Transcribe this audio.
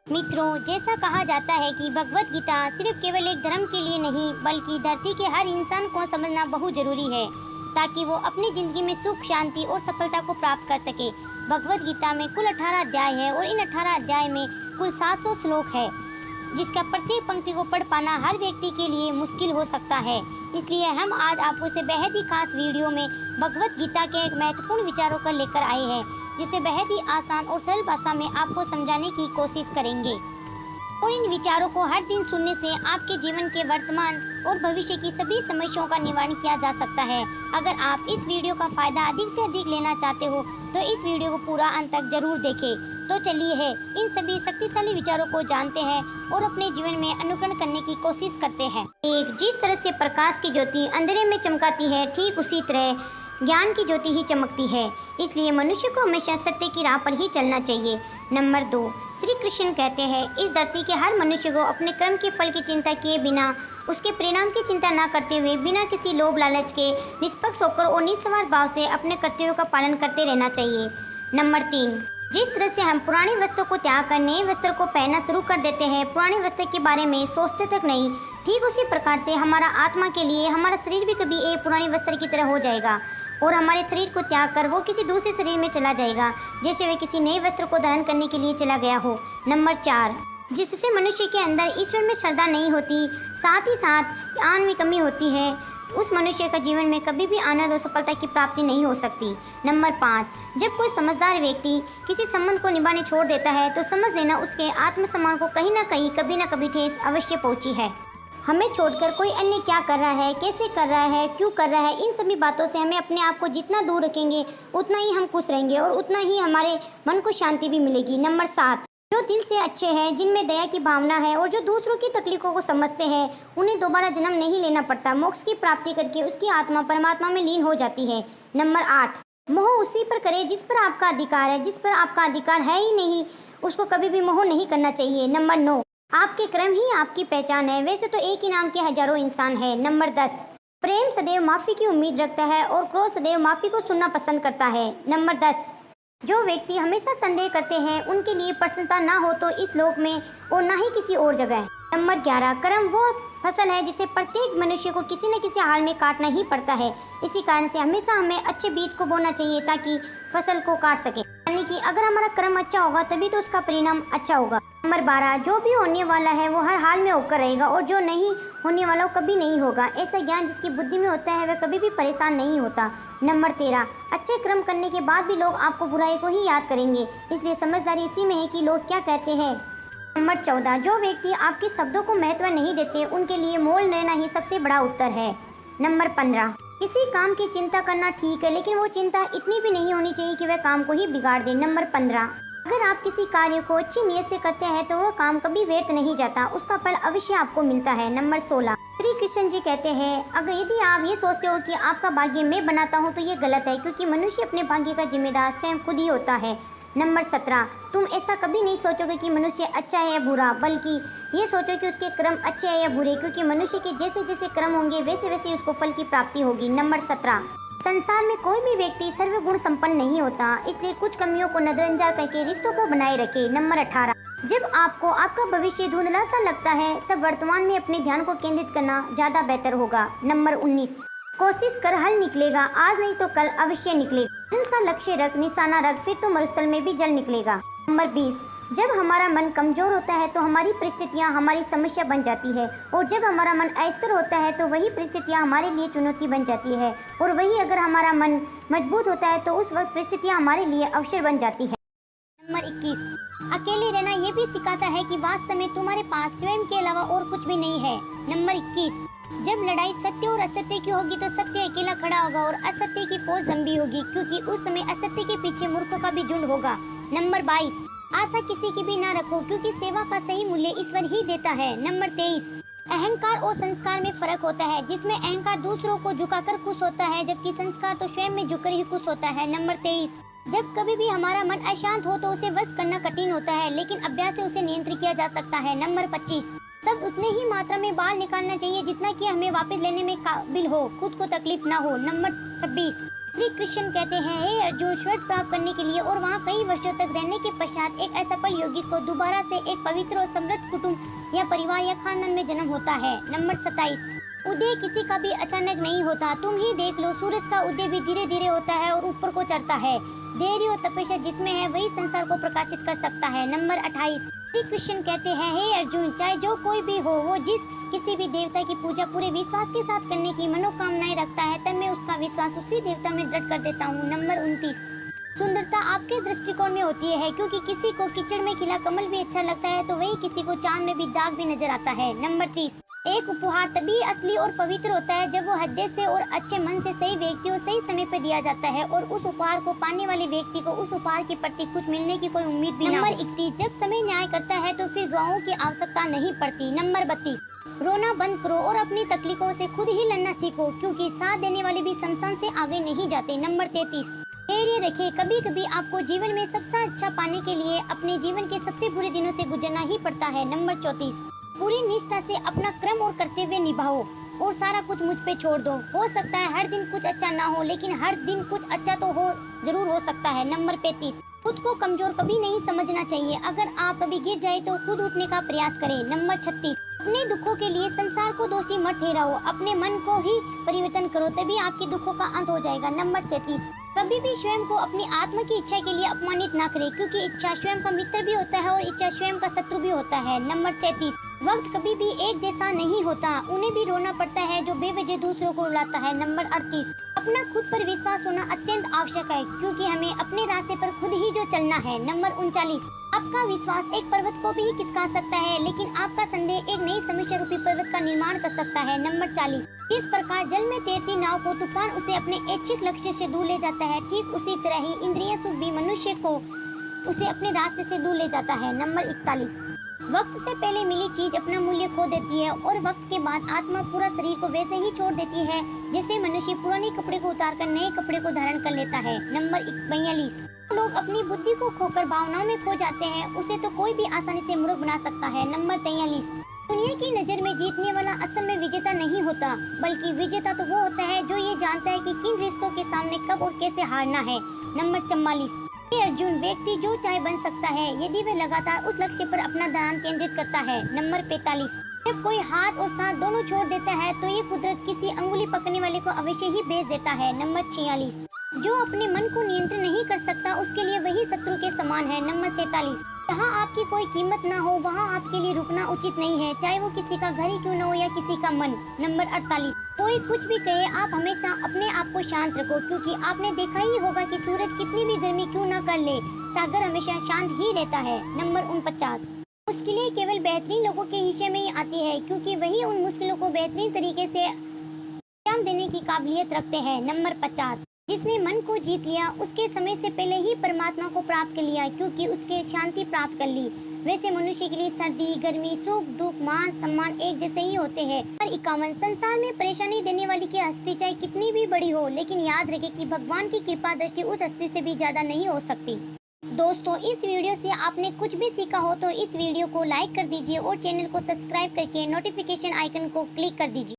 मित्रों, जैसा कहा जाता है कि भगवत गीता सिर्फ केवल एक धर्म के लिए नहीं बल्कि धरती के हर इंसान को समझना बहुत जरूरी है ताकि वो अपनी जिंदगी में सुख, शांति और सफलता को प्राप्त कर सके। भगवत गीता में कुल 18 अध्याय है और इन 18 अध्याय में कुल 700 श्लोक है, जिसका प्रत्येक पंक्ति को पढ़ पाना हर व्यक्ति के लिए मुश्किल हो सकता है। इसलिए हम आज आपको से बेहद ही खास वीडियो में भगवत गीता के एक महत्वपूर्ण विचारों को लेकर आए हैं, जिसे बेहद ही आसान और सरल भाषा में आपको समझाने की कोशिश करेंगे। और इन विचारों को हर दिन सुनने से आपके जीवन के वर्तमान और भविष्य की सभी समस्याओं का निवारण किया जा सकता है। अगर आप इस वीडियो का फायदा अधिक से अधिक लेना चाहते हो तो इस वीडियो को पूरा अंत तक जरूर देखें। तो चलिए है इन सभी शक्तिशाली विचारों को जानते हैं और अपने जीवन में अनुकरण करने की कोशिश करते हैं। एक, जिस तरह से प्रकाश की ज्योति अंधेरे में चमकाती है, ठीक उसी तरह ज्ञान की ज्योति ही चमकती है। इसलिए मनुष्य को हमेशा सत्य की राह पर ही चलना चाहिए। नंबर 2, श्री कृष्ण कहते हैं, इस धरती के हर मनुष्य को अपने कर्म के फल की चिंता किए बिना, उसके परिणाम की चिंता न करते हुए, बिना किसी लोभ लालच के निष्पक्ष होकर और निस्वार्थ भाव से अपने कर्तव्यों का पालन करते रहना चाहिए। नंबर 3, जिस तरह से हम पुराने वस्त्रों को त्याग कर नए वस्त्र को पहनना शुरू कर देते हैं, पुराने वस्त्र के बारे में सोचते तक नहीं, ठीक उसी प्रकार से हमारा आत्मा के लिए हमारा शरीर भी कभी एक पुराने वस्त्र की तरह हो जाएगा और हमारे शरीर को त्याग कर वो किसी दूसरे शरीर में चला जाएगा, जैसे वह किसी नए वस्त्र को धारण करने के लिए चला गया हो। नंबर 4, जिससे मनुष्य के अंदर ईश्वर में श्रद्धा नहीं होती, साथ ही साथ ज्ञान में कमी होती है, उस मनुष्य का जीवन में कभी भी आनंद और सफलता की प्राप्ति नहीं हो सकती। नंबर 5, जब कोई समझदार व्यक्ति किसी संबंध को निभाने छोड़ देता है तो समझ लेना उसके आत्मसम्मान को कहीं ना कहीं कभी ना कभी ठेस अवश्य पहुंची है। हमें छोड़कर कोई अन्य क्या कर रहा है, कैसे कर रहा है, क्यों कर रहा है, इन सभी बातों से हमें अपने आप को जितना दूर रखेंगे उतना ही हम खुश रहेंगे और उतना ही हमारे मन को शांति भी मिलेगी। नंबर 7, जो दिल से अच्छे हैं, जिनमें दया की भावना है और जो दूसरों की तकलीफों को समझते हैं, उन्हें दोबारा जन्म नहीं लेना पड़ता। मोक्ष की प्राप्ति करके उसकी आत्मा परमात्मा में लीन हो जाती है। नंबर 8, मोह उसी पर करे जिस पर आपका अधिकार है, जिस पर आपका अधिकार है ही नहीं उसको कभी भी मोह नहीं करना चाहिए। नंबर 9, आपके कर्म ही आपकी पहचान है, वैसे तो एक ही नाम के हजारों इंसान है। नंबर 10, प्रेम सदैव माफी की उम्मीद रखता है और क्रोध सदैव माफी को सुनना पसंद करता है। नंबर 10, जो व्यक्ति हमेशा संदेह करते हैं उनके लिए प्रसन्नता ना हो तो इस लोक में और ना ही किसी और जगह। नंबर 11, कर्म वो फसल है जिसे प्रत्येक मनुष्य को किसी न किसी हाल में काटना ही पड़ता है। इसी कारण से हमेशा हमें अच्छे बीज को बोना चाहिए ताकि फसल को काट सके, यानी कि अगर हमारा कर्म अच्छा होगा तभी तो उसका परिणाम अच्छा होगा। नंबर 12, जो भी होने वाला है वो हर हाल में होकर रहेगा और जो नहीं होने वाला वो कभी नहीं होगा। ऐसा ज्ञान जिसकी बुद्धि में होता है वह कभी भी परेशान नहीं होता। नंबर 13, अच्छे कर्म करने के बाद भी लोग आपको बुराई को ही याद करेंगे, इसलिए समझदारी इसी में है कि लोग क्या कहते हैं। नंबर 14, जो व्यक्ति आपके शब्दों को महत्व नहीं देते उनके लिए मौन रहना ही सबसे बड़ा उत्तर है। नंबर 15, किसी काम की चिंता करना ठीक है, लेकिन वो चिंता इतनी भी नहीं होनी चाहिए कि वह काम को ही बिगाड़ दे। नंबर 15, अगर आप किसी कार्य को अच्छी नीयत से करते हैं तो वह काम कभी व्यर्थ नहीं जाता, उसका फल अवश्य आपको मिलता है। नंबर 16, श्री कृष्ण जी कहते हैं, अगर यदि आप ये सोचते हो कि आपका भाग्य मैं बनाता हूँ तो ये गलत है, क्योंकि मनुष्य अपने भाग्य का जिम्मेदार स्वयं खुद ही होता है। नंबर 17, तुम ऐसा कभी नहीं सोचोगे कि मनुष्य अच्छा है या बुरा, बल्कि ये सोचो कि उसके कर्म अच्छे हैं या बुरे, क्योंकि मनुष्य के जैसे जैसे कर्म होंगे वैसे वैसे उसको फल की प्राप्ति होगी। नंबर 17, संसार में कोई भी व्यक्ति सर्वगुण संपन्न नहीं होता, इसलिए कुछ कमियों को नजरअंदाज करके रिश्तों को बनाए रखे। नंबर 18, जब आपको आपका भविष्य धुंधला सा लगता है तब वर्तमान में अपने ध्यान को केंद्रित करना ज्यादा बेहतर होगा। नंबर 19, कोशिश कर हल निकलेगा, आज नहीं तो कल अवश्य निकलेगा। सा लक्ष्य रख, निशाना रख, फिर तो मरुस्थल में भी जल निकलेगा। नंबर 20, जब हमारा मन कमजोर होता है तो हमारी परिस्थितियाँ हमारी समस्या बन जाती है और जब हमारा मन अस्थिर होता है तो वही परिस्थितियाँ हमारे लिए चुनौती बन जाती है और वही अगर हमारा मन मजबूत होता है तो उस वक्त परिस्थितियाँ हमारे लिए अवसर बन जाती है। नंबर 21, अकेले रहना ये भी सिखाता है कि वास्तव में तुम्हारे पास स्वयं के अलावा और कुछ भी नहीं है। नंबर 21, जब लड़ाई सत्य और असत्य की होगी तो सत्य अकेला खड़ा होगा और असत्य की फौज लंबी होगी, क्योंकि उस समय असत्य के पीछे मूर्खों का भी झुंड होगा। नंबर 22, आशा किसी की भी ना रखो, क्योंकि सेवा का सही मूल्य ईश्वर ही देता है। नंबर 23, अहंकार और संस्कार में फर्क होता है, जिसमें अहंकार दूसरों को झुकाकर खुश होता है जबकि संस्कार तो स्वयं में झुककर ही खुश होता है। नंबर 23, जब कभी भी हमारा मन अशांत हो तो उसे वश करना कठिन होता है, लेकिन अभ्यास से उसे नियंत्रित किया जा सकता है। नंबर 25, सब उतने ही मात्रा में बाल निकालना चाहिए जितना कि हमें वापस लेने में काबिल हो, खुद को तकलीफ ना हो। नंबर 26, श्री कृष्ण कहते हैं, हे अर्जुन, स्वर्ग प्राप्त करने के लिए और वहाँ कई वर्षों तक रहने के पश्चात एक असफल योगी को दोबारा से एक पवित्र और समृद्ध कुटुंब या परिवार या खानदान में जन्म होता है। नंबर 27। उदय किसी का भी अचानक नहीं होता। तुम ही देख लो, सूरज का उदय भी धीरे धीरे होता है और ऊपर को चढ़ता है। धैर्य और तपस्या जिसमें है वही संसार को प्रकाशित कर सकता है। नंबर 28। श्री कृष्ण कहते हैं, हे अर्जुन, चाहे जो कोई भी हो, वो जिस किसी भी देवता की पूजा पूरे विश्वास के साथ करने की मनोकामनाएं रखता है, तब मैं उसका विश्वास उसी देवता में दृढ़ कर देता हूँ। नंबर 29। सुंदरता आपके दृष्टिकोण में होती है, क्योंकि किसी को कीचड़ में खिला कमल भी अच्छा लगता है तो वही किसी को चांद में भी दाग भी नजर आता है। नंबर 30। एक उपहार तभी असली और पवित्र होता है जब वो हृदय से और अच्छे मन से सही व्यक्ति को सही समय पर दिया जाता है और उस उपहार को पाने वाले व्यक्ति को उस उपहार के प्रति कुछ मिलने की कोई उम्मीद भी ना हो। नंबर 31। जब समय न्याय करता है तो फिर गवाहों की आवश्यकता नहीं पड़ती। नंबर 32। रोना बंद करो और अपनी तकलीफों से खुद ही लड़ना सीखो, क्योंकि साथ देने वाले भी शमशान से आगे नहीं जाते। नंबर 33। धैर्य रखें, कभी कभी आपको जीवन में सबसे अच्छा पाने के लिए अपने जीवन के सबसे बुरे दिनों से गुजरना ही पड़ता है। नंबर 34। पूरी निष्ठा से अपना क्रम और कर्तव्य निभाओ और सारा कुछ मुझ पे छोड़ दो। हो सकता है हर दिन कुछ अच्छा ना हो, लेकिन हर दिन कुछ अच्छा तो हो जरूर हो सकता है। नंबर 35। खुद को कमजोर कभी नहीं समझना चाहिए। अगर आप कभी गिर जाए तो खुद उठने का प्रयास करें। नंबर 36। अपने दुखों के लिए संसार को दोषी मत ठहराओ, अपने मन को ही परिवर्तन करो, तभी आपके दुखों का अंत हो जाएगा। नंबर 37। कभी भी स्वयं को अपनी आत्मा की इच्छा के लिए अपमानित ना करें, क्योंकि इच्छा स्वयं का मित्र भी होता है और इच्छा स्वयं का शत्रु भी होता है। नंबर 37। वक्त कभी भी एक जैसा नहीं होता, उन्हें भी रोना पड़ता है जो बेवजह दूसरों को रुलाता है। नंबर 38। अपना खुद पर विश्वास होना अत्यंत आवश्यक है, क्योंकि हमें अपने रास्ते पर खुद ही जो चलना है। नंबर 39। आपका विश्वास एक पर्वत को भी खिसका सकता है, लेकिन आपका संदेह एक नई समस्या रूपी पर्वत का निर्माण कर सकता है। नंबर 40। इस प्रकार जल में तैरती नाव को तूफान उसे अपने इच्छित लक्ष्य से दूर ले जाता है, ठीक उसी तरह ही इंद्रिय सुख भी मनुष्य को उसे अपने रास्ते से दूर ले जाता है। नंबर 41। वक्त से पहले मिली चीज अपना मूल्य खो देती है और वक्त के बाद आत्मा पूरा शरीर को वैसे ही छोड़ देती है जैसे मनुष्य पुराने कपड़े को उतारकर नए कपड़े को धारण कर लेता है। नंबर 42। लोग अपनी बुद्धि को खोकर भावनाओं में खो जाते हैं, उसे तो कोई भी आसानी से मूर्ख बना सकता है। नंबर 43। दुनिया की नजर में जीतने वाला असल में विजेता नहीं होता, बल्कि विजेता तो वो होता है जो ये जानता है कि किन रिश्तों के सामने कब और कैसे हारना है। नंबर 44। अर्जुन, व्यक्ति जो चाहे बन सकता है यदि वह लगातार उस लक्ष्य पर अपना ध्यान केंद्रित करता है। नंबर 45। जब कोई हाथ और सांस दोनों छोड़ देता है तो ये कुदरत किसी अंगुली पकड़ने वाले को अवश्य ही भेज देता है। नंबर 46। जो अपने मन को नियंत्रण नहीं कर सकता उसके लिए वही शत्रु के समान है। नंबर 47। जहाँ आपकी कोई कीमत ना हो वहाँ आपके लिए रुकना उचित नहीं है, चाहे वो किसी का घर ही क्यों न हो या किसी का मन। नंबर 48। कोई कुछ भी कहे, आप हमेशा अपने आप को शांत रखो, क्योंकि आपने देखा ही होगा कि सूरज कितनी भी गर्मी क्यों न कर ले, सागर हमेशा शांत ही रहता है। नंबर 49। मुश्किलें केवल बेहतरीन लोगों के हिस्से में ही आती है, क्योंकि वही उन मुश्किलों को बेहतरीन तरीके से अंजाम देने की काबिलियत रखते हैं। नंबर 50। जिसने मन को जीत लिया उसके समय से पहले ही परमात्मा को प्राप्त कर लिया, क्योंकि उसके शांति प्राप्त कर ली। वैसे मनुष्य के लिए सर्दी, गर्मी, सुख, दुख, मान, सम्मान एक जैसे ही होते हैं। और 51। संसार में परेशानी देने वाली की हस्ती चाहे कितनी भी बड़ी हो, लेकिन याद रखें कि भगवान की कृपा दृष्टि उस हस्ती से भी ज्यादा नहीं हो सकती। दोस्तों, इस वीडियो से आपने कुछ भी सीखा हो तो इस वीडियो को लाइक कर दीजिए और चैनल को सब्सक्राइब करके नोटिफिकेशन आइकन को क्लिक कर दीजिए।